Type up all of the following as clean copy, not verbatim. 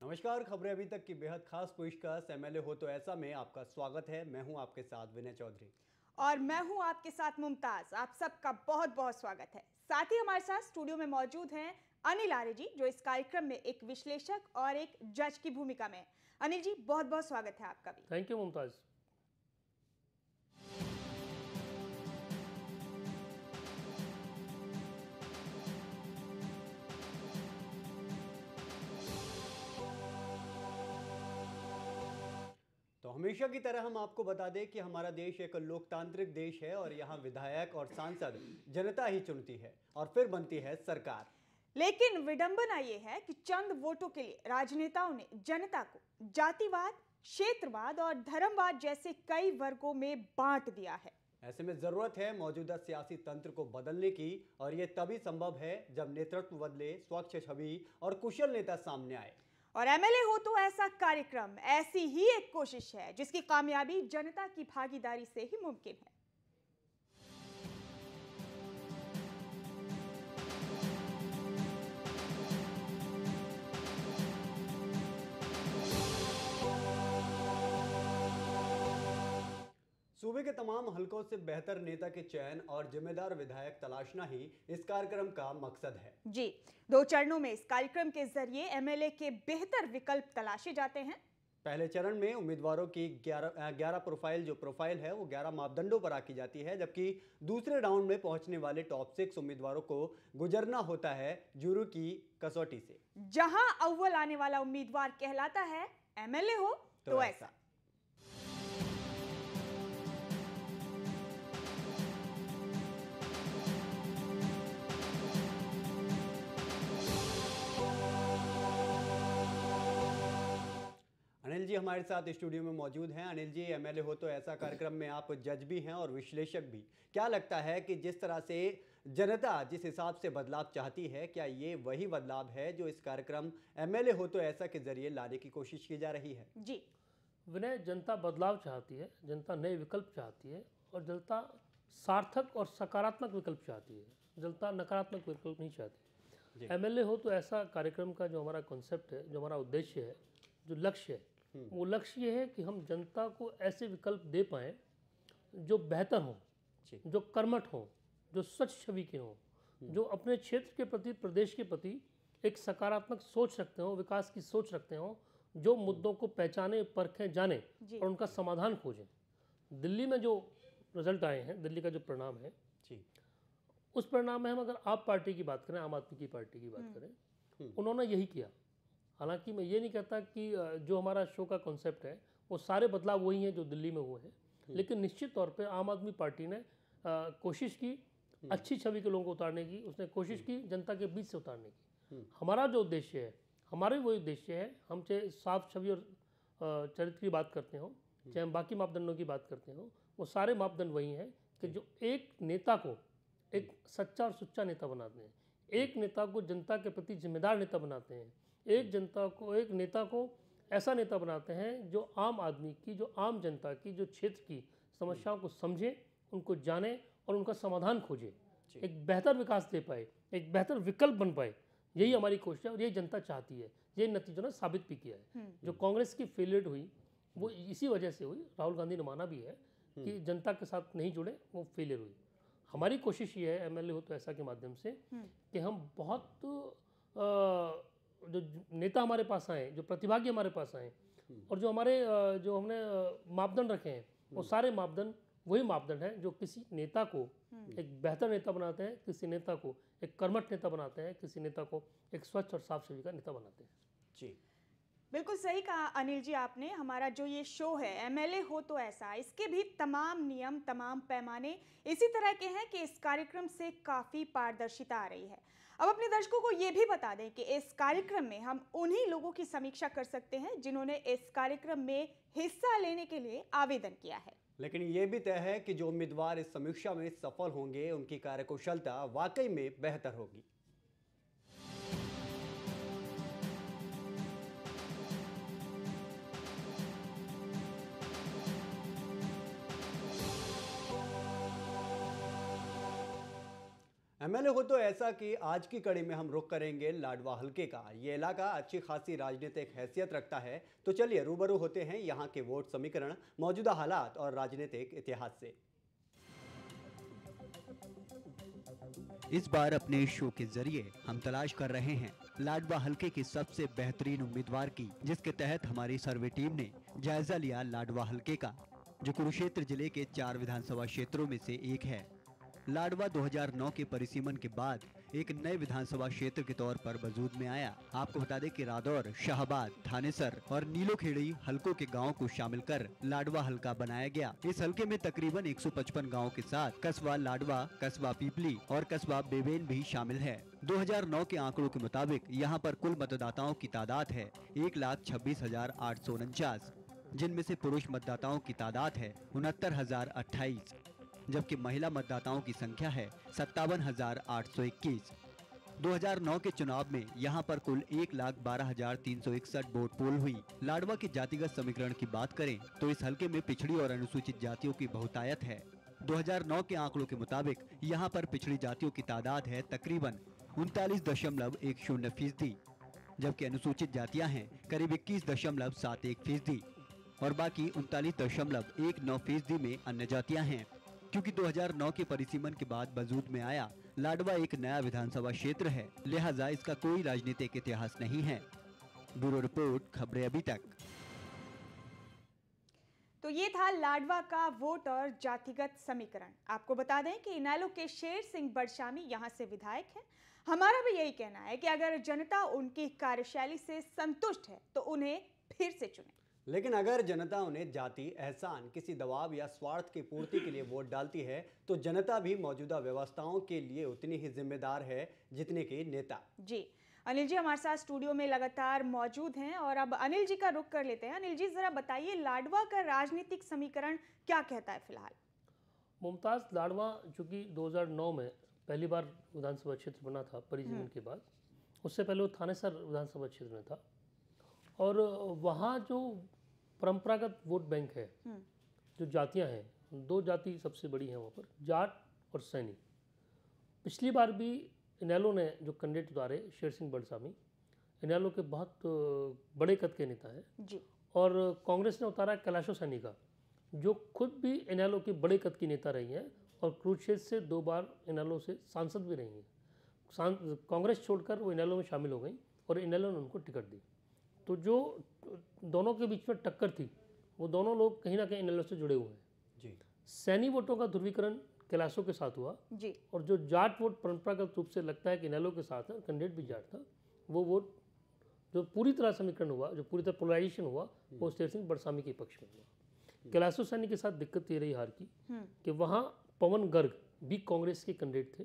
नमस्कार। खबरें अभी तक की बेहद खास पेशकश एमएलए हो तो ऐसा में आपका स्वागत है। मैं हूं आपके साथ विनय चौधरी और मैं हूं आपके साथ मुमताज। आप सबका बहुत बहुत स्वागत है। साथ ही हमारे साथ स्टूडियो में मौजूद हैं अनिल आर्य जी, जो इस कार्यक्रम में एक विश्लेषक और एक जज की भूमिका में। अनिल जी, बहुत बहुत स्वागत है आपका भी। Thank you Mumtaz. तो हमेशा की तरह हम आपको बता दें कि हमारा देश एक लोकतांत्रिक देश है और यहाँ विधायक और सांसद जनता ही चुनती है और फिर बनती है सरकार। लेकिन विडंबना यह है कि चंद वोटों के लिए राजनेताओं ने जनता को जातिवाद, क्षेत्रवाद और धर्मवाद जैसे कई वर्गों में बांट दिया है। ऐसे में जरूरत है मौजूदा सियासी तंत्र को बदलने की, और ये तभी संभव है जब नेतृत्व बदले, स्वच्छ छवि और कुशल नेता सामने आए। और एमएलए हो तो ऐसा कार्यक्रम ऐसी ही एक कोशिश है जिसकी कामयाबी जनता की भागीदारी से ही मुमकिन है। सूबे के तमाम हलकों से बेहतर नेता के चयन और जिम्मेदार विधायक तलाशना ही इस कार्यक्रम का मकसद है। जी, 2 चरणों में इस कार्यक्रम के जरिए एमएलए के बेहतर विकल्प तलाशे जाते हैं। पहले चरण में उम्मीदवारों की 11 प्रोफाइल है वो 11 मापदंडों पर आकी जाती है, जबकि दूसरे राउंड में पहुंचने वाले टॉप 6 उम्मीदवारों को गुजरना होता है जूरी की कसौटी से। जहां अव्वल आने वाला उम्मीदवार कहलाता है एमएलए हो तो ऐसा। अनिल जी हमारे साथ स्टूडियो में मौजूद हैं। अनिल जी, एमएलए हो तो ऐसा कार्यक्रम में आप जज भी हैं और विश्लेषक भी। क्या लगता है कि जिस तरह से जनता जिस हिसाब से बदलाव चाहती है, क्या ये वही बदलाव है जो इस कार्यक्रम एमएलए हो तो ऐसा के जरिए लाने की कोशिश की जा रही है? जी विनय, जनता बदलाव चाहती है, जनता नए विकल्प चाहती है और जनता सार्थक और सकारात्मक विकल्प चाहती है। जनता नकारात्मक विकल्प नहीं चाहती। एमएलए हो तो ऐसा कार्यक्रम का जो हमारा कॉन्सेप्ट है, जो हमारा उद्देश्य है, जो लक्ष्य है, वो लक्ष्य ये है कि हम जनता को ऐसे विकल्प दे पाएँ जो बेहतर हों, जो कर्मठ हों, जो स्वच्छ छवि के हों, जो अपने क्षेत्र के प्रति, प्रदेश के प्रति एक सकारात्मक सोच रखते हों, विकास की सोच रखते हों, जो मुद्दों को पहचाने, परखें, जाने और उनका समाधान खोजें। दिल्ली में जो रिजल्ट आए हैं, दिल्ली का जो परिणाम है जी, उस परिणाम में हम अगर आप पार्टी की बात करें, आम आदमी की पार्टी की बात करें, उन्होंने यही किया। हालांकि मैं ये नहीं कहता कि जो हमारा शो का कॉन्सेप्ट है वो सारे बदलाव वही हैं जो दिल्ली में हुए हैं, लेकिन निश्चित तौर पे आम आदमी पार्टी ने कोशिश की अच्छी छवि के लोगों को उतारने की, उसने कोशिश की जनता के बीच से उतारने की। हमारा जो उद्देश्य है, हमारे वही उद्देश्य है, हम चाहे साफ छवि और चरित्र की बात करते हो, चाहे हम बाकी मापदंडों की बात करते हो, वो सारे मापदंड वही हैं कि जो एक नेता को एक सच्चा और सुच्चा नेता बनाते हैं, एक नेता को जनता के प्रति जिम्मेदार नेता बनाते हैं, एक नेता को ऐसा नेता बनाते हैं जो आम आदमी की, जो आम जनता की, जो क्षेत्र की समस्याओं को समझे, उनको जाने और उनका समाधान खोजे, एक बेहतर विकास दे पाए, एक बेहतर विकल्प बन पाए। यही हमारी कोशिश है और यही जनता चाहती है। ये नतीजों ने साबित भी किया है। जो कांग्रेस की फेलियर हुई वो इसी वजह से हुई। राहुल गांधी ने माना भी है कि जनता के साथ नहीं जुड़े, वो फेलियर हुई। हमारी कोशिश ये है एमएलए हो तो ऐसा के माध्यम से कि हम बहुत जो नेता हमारे पास आए, जो प्रतिभागी हमारे पास आए और जो हमारे जो हमने मापदंड रखे हैं, वो सारे मापदंड वही मापदंड हैं जो किसी नेता को एक बेहतर नेता बनाते हैं, किसी नेता को एक कर्मठ नेता बनाते हैं, किसी नेता को एक स्वच्छ और साफ छवि का नेता बनाते हैं। जी, बिल्कुल सही कहा अनिल जी आपने। हमारा जो ये शो है एमएलए हो तो ऐसा, इसके भी तमाम नियम, तमाम पैमाने इसी तरह के हैं कि इस कार्यक्रम से काफ़ी पारदर्शिता आ रही है। अब अपने दर्शकों को ये भी बता दें कि इस कार्यक्रम में हम उन्हीं लोगों की समीक्षा कर सकते हैं जिन्होंने इस कार्यक्रम में हिस्सा लेने के लिए आवेदन किया है। लेकिन ये भी तय है कि जो उम्मीदवार इस समीक्षा में सफल होंगे उनकी कार्यकुशलता वाकई में बेहतर होगी। एमएलए हो तो ऐसा कि आज की कड़ी में हम रुख करेंगे लाडवा हलके का। ये इलाका अच्छी खासी राजनीतिक हैसियत रखता है, तो चलिए रूबरू होते हैं यहाँ के वोट समीकरण, मौजूदा हालात और राजनीतिक इतिहास से। इस बार अपने शो के जरिए हम तलाश कर रहे हैं लाडवा हलके के सबसे बेहतरीन उम्मीदवार की, जिसके तहत हमारी सर्वे टीम ने जायजा लिया लाडवा हलके का, जो कुरुक्षेत्र जिले के 4 विधानसभा क्षेत्रों में से एक है। लाडवा 2009 के परिसीमन के बाद एक नए विधानसभा क्षेत्र के तौर पर वजूद में आया। आपको बता दें कि रादौर, शाहबाद, थानेसर और नीलोखेड़ी हलकों के गांवों को शामिल कर लाडवा हलका बनाया गया। इस हलके में तकरीबन 155 गांवों के साथ कस्बा लाडवा, कस्बा पीपली और कस्बा बेबेन भी शामिल है। 2009 के आंकड़ों के मुताबिक यहाँ पर कुल मतदाताओं की तादाद है 1,26,849, जिनमें से पुरुष मतदाताओं की तादाद है 69,028, जबकि महिला मतदाताओं की संख्या है 57,821। 2009 के चुनाव में यहां पर कुल 1,12,361 वोट पोल हुई। लाडवा के जातिगत समीकरण की बात करें तो इस हलके में पिछड़ी और अनुसूचित जातियों की बहुतायत है। 2009 के आंकड़ों के मुताबिक यहां पर पिछड़ी जातियों की तादाद है तकरीबन 39.10%, जबकि अनुसूचित जातियां हैं करीब 21.71% और बाकी 39.19% में अन्य जातियां हैं। क्योंकि 2009 के परिसीमन के बाद वजूद में आया लाडवा एक नया विधानसभा क्षेत्र है, लिहाजा इसका कोई राजनीतिक इतिहास नहीं है। ब्यूरो रिपोर्ट, खबरें अभी तक। तो ये था लाडवा का वोट और जातिगत समीकरण। आपको बता दें कि इनेलो के शेर सिंह बड़शामी यहाँ से विधायक हैं। हमारा भी यही कहना है कि अगर जनता उनकी कार्यशैली से संतुष्ट है तो उन्हें फिर से चुने। लेकिन अगर जनता उन्हें जाति, एहसान, किसी दबाव या स्वार्थ की पूर्ति के लिए वोट डालती है तो जनता भी मौजूदा व्यवस्थाओं के लिए उतनी ही जिम्मेदार है जितने के नेता। जी, अनिल जी हमारे साथ स्टूडियो में लगातार मौजूद हैं और अब अनिल जी का रुख कर लेते हैं। अनिल जी, जरा बताइए लाडवा का राजनीतिक समीकरण क्या कहता है फिलहाल? मुमताज़, लाडवा चूँकि 2009 में पहली बार विधानसभा क्षेत्र बना था परिसीमन के बाद, उससे पहले वो थानेसर विधानसभा क्षेत्र में था और वहाँ जो परंपरागत वोट बैंक है, जो जातियां हैं, 2 जाति सबसे बड़ी हैं वहाँ पर, जाट और सैनी। पिछली बार भी इनेलो ने जो कैंडिडेट उतारे शेर सिंह बड़शामी, इनेलो के बहुत बड़े कद के नेता हैं जी, और कांग्रेस ने उतारा कैलाशो सैनी का, जो खुद भी इनेलो की बड़े कद की नेता रही हैं और कुरुक्षेत्र से 2 बार इनेलो से सांसद भी रही हैं। कांग्रेस छोड़कर वो इनेलो में शामिल हो गई और इनेलो ने उनको टिकट दी। तो जो दोनों के बीच में टक्कर थी, वो दोनों लोग कहीं ना कहीं इनेलो से जुड़े हुए हैं जी। सैनी वोटों का ध्रुवीकरण कैलाशो के साथ हुआ जी, और जो जाट वोट परंपरागत रूप से लगता है कि इनेलो के साथ है, कैंडिडेट भी जाट था, वो वोट जो पूरी तरह समीकरण हुआ, जो पूरी तरह पोलराइजेशन हुआ, वो शेर सिंह बड़शामी के पक्ष में हुआ। कैलाशो सैनी के साथ दिक्कत ये रही हार की कि वहाँ पवन गर्ग भी कांग्रेस के कैंडिडेट थे,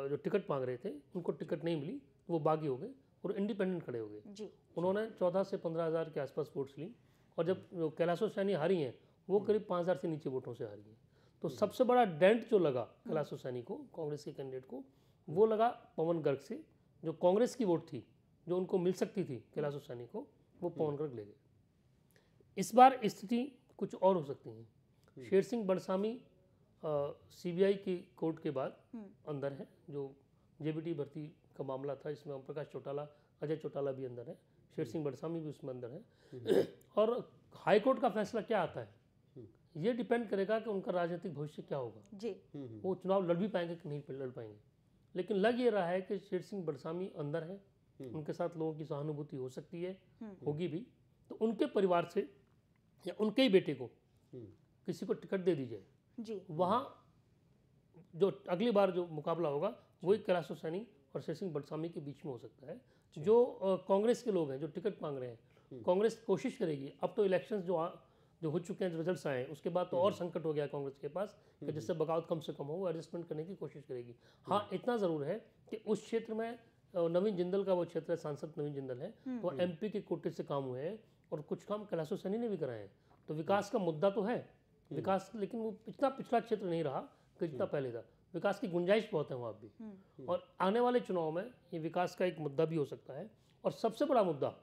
जो टिकट मांग रहे थे, उनको टिकट नहीं मिली, वो बागी हो गए और इंडिपेंडेंट खड़े हो गए। उन्होंने 14 से 15,000 के आसपास वोट्स ली और जब कैलाशो सैनी हारी हैं वो करीब 5,000 से नीचे वोटों से हारी हैं। तो सबसे बड़ा डेंट जो लगा कैलाशो सैनी को, कांग्रेस के कैंडिडेट को, वो लगा पवन गर्ग से। जो कांग्रेस की वोट थी जो उनको मिल सकती थी कैलाशो सैनी को, वो पवन गर्ग ले गए। इस बार स्थिति कुछ और हो सकती है। शेर सिंह बड़शामी CBI की कोर्ट के बाद अंदर है, जो JBT भर्ती का मामला था, इसमें ओम प्रकाश चौटाला, अजय चौटाला भी अंदर है, शेर सिंह बड़शामी भी उसमें अंदर है। और हाईकोर्ट का फैसला क्या आता है ये डिपेंड करेगा कि उनका राजनीतिक भविष्य क्या होगा जी। वो चुनाव लड़ भी पाएंगे कि नहीं लड़ पाएंगे। लेकिन लग ये रहा है कि शेर सिंह बड़शामी अंदर है, उनके साथ लोगों की सहानुभूति हो सकती है, होगी भी। तो उनके परिवार से या उनके ही बेटे को किसी को टिकट दे दी जाए जी। वहाँ जो अगली बार जो मुकाबला होगा वही कैलाशो सैनी और शेर सिंह बड़शामी के बीच में हो सकता है। जो कांग्रेस के लोग हैं जो टिकट मांग रहे हैं, कांग्रेस कोशिश करेगी। अब तो इलेक्शंस जो हो चुके हैं, जो रिजल्ट्स आए, उसके बाद तो और संकट हो गया कांग्रेस के पास कि जिससे बगावत कम से कम हो, वो एडजस्टमेंट करने की कोशिश करेगी। हाँ, इतना ज़रूर है कि उस क्षेत्र में नवीन जिंदल का वो क्षेत्र है, सांसद नवीन जिंदल है, तो MP के कोटे से काम हुए हैं और कुछ काम कैलाशो सैनी ने भी कराए हैं। तो विकास का मुद्दा तो है, विकास, लेकिन वो इतना पिछड़ा क्षेत्र नहीं रहा कि जितना पहले था। विकास की गुंजाइश बहुत है वहाँ भी, और आने वाले चुनाव में ये विकास का एक मुद्दा भी हो सकता है। और सबसे बड़ा मुद्दा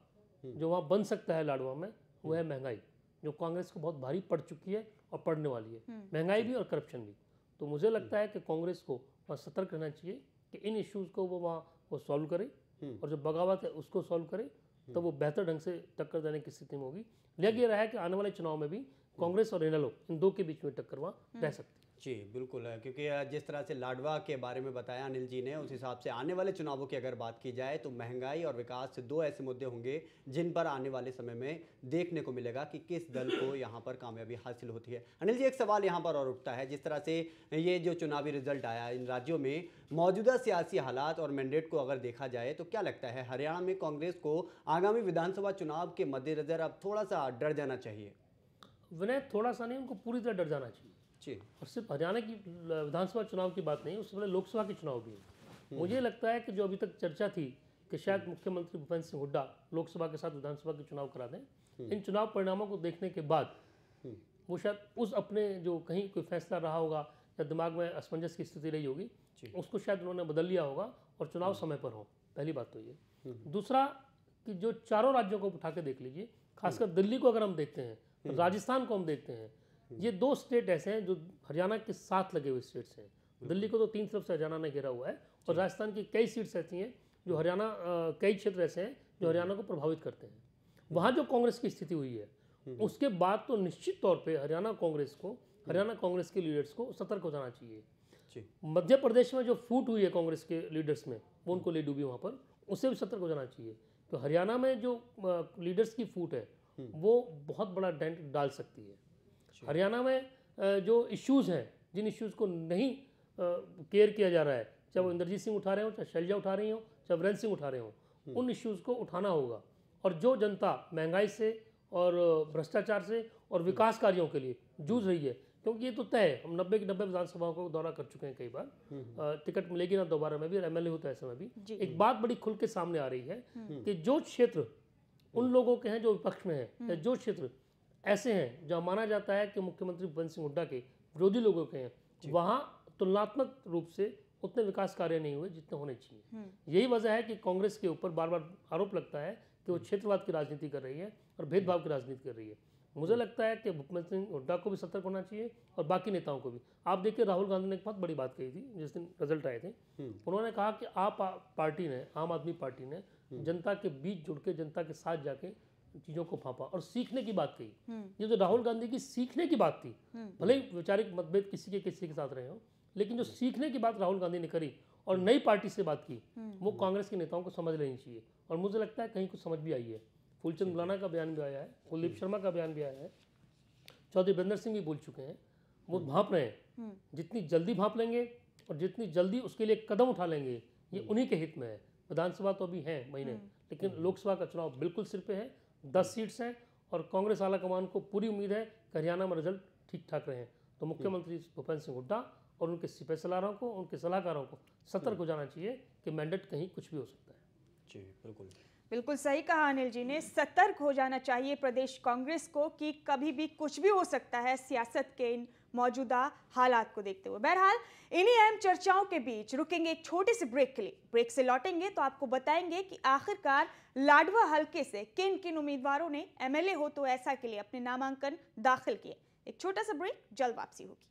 जो वहाँ बन सकता है लाडवा में, वो है महंगाई, जो कांग्रेस को बहुत भारी पड़ चुकी है और पड़ने वाली है, महंगाई भी और करप्शन भी। तो मुझे लगता है कि कांग्रेस को वहाँ सतर्क रहना चाहिए कि इन इश्यूज़ को वो सॉल्व करे, और जो बगावत है उसको सॉल्व करे, तो वो बेहतर ढंग से टक्कर देने की स्थिति में होगी। लग ये रहा है कि आने वाले चुनाव में भी कांग्रेस और इनेलो इन दो के बीच में टक्कर वहाँ रह सकती है। जी बिल्कुल है, क्योंकि जिस तरह से लाडवा के बारे में बताया अनिल जी ने, उस हिसाब से आने वाले चुनावों की अगर बात की जाए तो महंगाई और विकास से दो ऐसे मुद्दे होंगे जिन पर आने वाले समय में देखने को मिलेगा कि किस दल को यहाँ पर कामयाबी हासिल होती है। अनिल जी, एक सवाल यहाँ पर और उठता है, जिस तरह से ये जो चुनावी रिजल्ट आया इन राज्यों में मौजूदा सियासी हालात और मैंडेट को अगर देखा जाए तो क्या लगता है हरियाणा में कांग्रेस को आगामी विधानसभा चुनाव के मद्देनजर अब थोड़ा सा डर जाना चाहिए? विनय, थोड़ा सा नहीं, उनको पूरी तरह डर जाना चाहिए। जी। और सिर्फ हरियाणा की विधानसभा चुनाव की बात नहीं, उससे पहले लोकसभा के चुनाव भी है। मुझे लगता है कि जो अभी तक चर्चा थी कि शायद मुख्यमंत्री भूपेंद्र सिंह हुड्डा लोकसभा के साथ विधानसभा के चुनाव करा दें, इन चुनाव परिणामों को देखने के बाद वो शायद उस अपने जो कहीं कोई फैसला रहा होगा या दिमाग में असमंजस की स्थिति रही होगी, उसको शायद उन्होंने बदल लिया होगा और चुनाव समय पर हो। पहली बात तो ये। दूसरा कि जो चारों राज्यों को उठा के देख लीजिए, खासकर दिल्ली को अगर हम देखते हैं, राजस्थान को हम देखते हैं, ये दो स्टेट ऐसे हैं जो हरियाणा के साथ लगे हुए स्टेट्स हैं। दिल्ली को तो तीन तरफ से हरियाणा ने घेरा हुआ है, और राजस्थान की कई सीट्स ऐसी हैं जो हरियाणा, कई क्षेत्र ऐसे हैं जो हरियाणा को प्रभावित करते हैं। वहाँ जो कांग्रेस की स्थिति हुई है, उसके बाद तो निश्चित तौर पे हरियाणा कांग्रेस के लीडर्स को सतर्क हो जाना चाहिए। मध्य प्रदेश में जो फूट हुई है कांग्रेस के लीडर्स में, वो उनको ले डूबी वहाँ पर, उससे भी सतर्क हो जाना चाहिए। तो हरियाणा में जो लीडर्स की फूट है वो बहुत बड़ा डेंट डाल सकती है। हरियाणा में जो इश्यूज़ हैं, जिन इश्यूज़ को नहीं केयर किया जा रहा है, चाहे वो इंद्रजीत सिंह उठा रहे हो, चाहे शैलजा उठा रही हो, चाहे वीरेंद्र सिंह उठा रहे हो, उन इश्यूज़ को उठाना होगा। और जो जनता महंगाई से और भ्रष्टाचार से और विकास कार्यों के लिए जूझ रही है, क्योंकि ये तो तय है, हम 90 की 90 विधानसभाओं को दौरा कर चुके हैं कई बार, टिकट मिलेगी ना दोबारा में भी, एमएलए होता है ऐसे में भी। एक बात बड़ी खुल के सामने आ रही है कि जो क्षेत्र उन लोगों के हैं जो विपक्ष में हैं, जो क्षेत्र ऐसे हैं जो माना जाता है कि मुख्यमंत्री भूपेंद्र सिंह हुड्डा के विरोधी लोगों के हैं, वहाँ तुलनात्मक रूप से उतने विकास कार्य नहीं हुए जितने होने चाहिए। यही वजह है कि कांग्रेस के ऊपर बार बार आरोप लगता है कि वो क्षेत्रवाद की राजनीति कर रही है और भेदभाव की राजनीति कर रही है। मुझे लगता है कि भूपेंद्र सिंह हुड्डा को भी सतर्क होना चाहिए और बाकी नेताओं को भी। आप देखिए, राहुल गांधी ने एक बहुत बड़ी बात कही थी जिस दिन रिजल्ट आए थे। उन्होंने कहा कि आम आदमी पार्टी ने जनता के बीच जुड़ के, जनता के साथ जाके चीज़ों को फांपा और सीखने की बात कही। ये जो राहुल गांधी की सीखने की बात थी, भले ही वैचारिक मतभेद किसी के साथ रहे हो, लेकिन जो सीखने की बात राहुल गांधी ने करी और नई पार्टी से बात की, वो कांग्रेस के नेताओं को समझ लेनी चाहिए। और मुझे लगता है कहीं कुछ समझ भी आई है। फूलचंद गुलाना का बयान भी आया है, कुलदीप शर्मा का बयान भी आया है, चौधरी वीरेंद्र सिंह भी बोल चुके हैं। वो भांप रहे हैं, जितनी जल्दी भांप लेंगे और जितनी जल्दी उसके लिए कदम उठा लेंगे, ये उन्हीं के हित में है। विधानसभा तो अभी है महीने, लेकिन लोकसभा का चुनाव बिल्कुल सिर पे है। 10 सीट्स हैं और कांग्रेस आला कमान को पूरी उम्मीद है कि हरियाणा में रिजल्ट ठीक ठाक रहे। तो मुख्यमंत्री भूपेंद्र सिंह हुड्डा और उनके सिपह सलारों को, उनके सलाहकारों को सतर्क हो जाना चाहिए कि मैंडेट कहीं कुछ भी हो सकता है। जी बिल्कुल, बिल्कुल सही कहा अनिल जी ने। सतर्क हो जाना चाहिए प्रदेश कांग्रेस को कि कभी भी कुछ भी हो सकता है सियासत के इन मौजूदा हालात को देखते हुए। बहरहाल, इन्हीं अहम चर्चाओं के बीच रुकेंगे एक छोटे से ब्रेक के लिए। ब्रेक से लौटेंगे तो आपको बताएंगे कि आखिरकार लाडवा हलके से किन किन उम्मीदवारों ने एमएलए हो तो ऐसा के लिए अपने नामांकन दाखिल किए। एक छोटा सा ब्रेक, जल्द वापसी होगी।